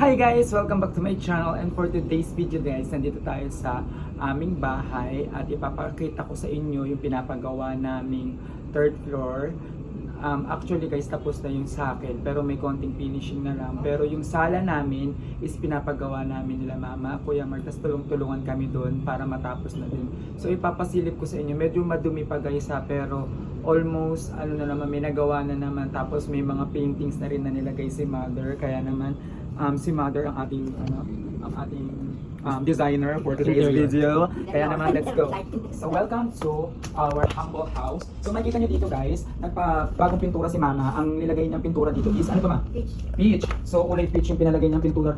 Hi guys! Welcome back to my channel, and for today's video guys, nandito tayo sa aming bahay at ipapakita ko sa inyo yung pinapagawa naming third floor. Actually guys, tapos na yung sa akin pero may konting finishing na lang. Pero yung sala namin is pinapagawa namin nila mama, kuya Mark, tas tulong-tulungan kami doon para matapos na din. So ipapasilip ko sa inyo, medyo madumi pa guys ha, pero almost ano na naman, may nagawa na naman. Tapos may mga paintings na rin na nilagay si mother, kaya naman si mother ang ating designer for today's video. Kaya naman, let's go. So welcome to our humble house. So makikita nyo dito guys, bagong pintura si mama. Ang nilagay niyang pintura dito is ano ba ma? Peach. So kulay peach yung pinalagay niyang pintura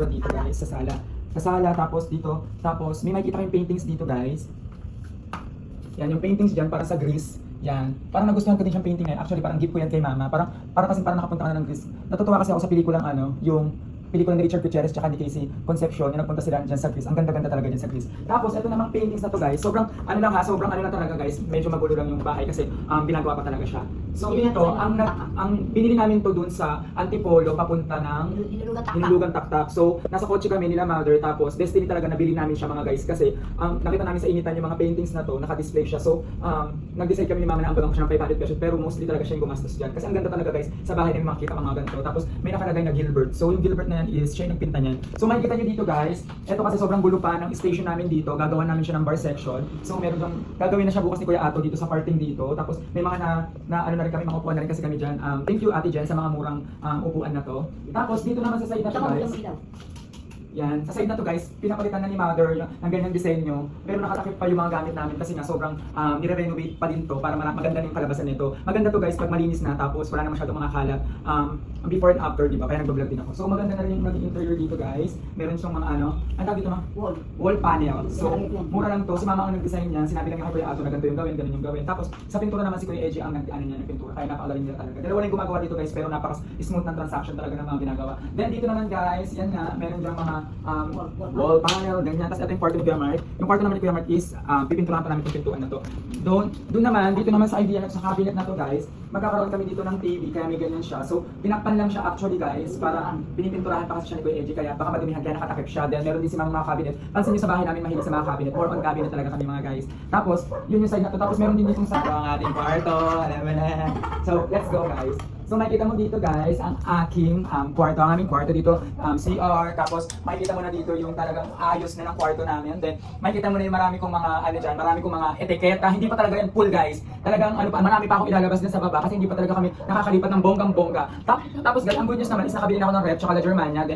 dito guys sa sala. Sa sala, tapos dito, tapos may makikita kayong paintings dito guys. Yan yung paintings dyan para sa Greece. Yan. Parang nagustuhan ko din siyang painting na. Actually, parang gift ko yan kay mama. Parang nakapunta ka na ng Greece. Natutuwa kasi ako sa pelikulang yung pelikula ni Richard Gutierrez tsaka ni Casey Concepcion, yung nagpunta sila dyan sa Greece. Ang ganda-ganda talaga dyan sa Greece. Tapos, ito namang paintings na to guys. Sobrang ano lang talaga guys. Medyo magulo lang yung bahay kasi ginagawa pa talaga siya. So, dito, ang binili namin to dun sa Antipolo, papunta ng Hinulugan Taktak. So, nasa kotse kami nila mother. Tapos, destiny talaga nabili namin siya mga guys. Kasi, nakita namin sa initan yung mga paintings na to, naka-display siya. So, nag-decide kami ni mama na ambag ko siya ng 500 pesos. Pero mostly talaga siya yung gumastos dyan. Kasi ang ganda talaga guys, sa bahay namin makikita ang mga ganito. Tapos, may nakalagay na Gilbert. So, yung Gilbert na is siya yung nagpinta niyan. So makikita nyo dito guys, ito kasi sobrang gulo pa ng station namin dito, gagawa namin siya ng bar section. So meron dong gagawin na siya bukas ni Kuya Ato dito sa parting dito. Tapos may mga na ano na rin kami, mga upuan na rin kasi kami diyan. Thank you Ate Jen sa mga murang upuan na to. Tapos dito naman sa side na to guys. Yan, sa side na to guys, pinapalitan na ni mother ng ganyang disenyo. Pero nakatakip pa yung mga gamit namin kasi nga sobrang nire-renovate pa din to para maganda yung kalabasan nito. Maganda to guys pag malinis na, tapos wala na masyadong mga kalat. Before and after, di ba? Kaya nag-vlog din ako. So maganda na rin yung naging interior dito guys. Meron siyang mga ano, ang tawag dito ma? Wall panel. So mura lang to. Si mama ang nag-design niyan. Sinabi lang niya kay Kuya Ato na ganito yung gawin, ganun yung gawin. Tapos sa pintura naman si Kuya Eji ang nag-ano niya ng pintura. Kaya napakalalim nila talaga. Dalawa lang yung gumagawa dito guys, pero napaka-smooth ng transaction talaga ng mga ginagawa. Then dito naman guys, yan nga, meron diyang mga wall panel, ganyan. Tapos ito yung kwarto ni Kuya Mark. Yung kwarto naman ni Kuya Mark is, pipinturahan pa namin itong pintuan na to. Doon naman, dito naman sa idea, sa cabinet na to guys, magkakaroon kami dito ng TV, kaya may ganyan siya. So, pinakpan lang siya actually guys, para pinipinturahan pa kasi siya ni Kuya Eji, kaya baka madumihan, kaya nakatakip siya. Then meron din si mga cabinet. Pansin niyo sa bahay namin, mahilig sa mga cabinet. More on cabinet talaga kami mga guys. Tapos, yun yung side na to. Tapos meron din ditong sa ang ating kwarto. Alam mo na. So, let's go guys. So makikita mo dito guys, ang aking kwarto, ang aming kwarto dito, CR, tapos makikita mo na dito yung talagang ayos na ng kwarto namin. Then makikita mo na yung marami kong mga ano dyan, marami kong mga etiketa, hindi pa talaga yan full guys. Talagang ano pa, marami pa akong ilalabas din sa baba kasi hindi pa talaga kami nakakalipat ng bonggang-bongga. Tapos guys, ang good news naman is nakabili na ako ng rep, chocolate Germania. Then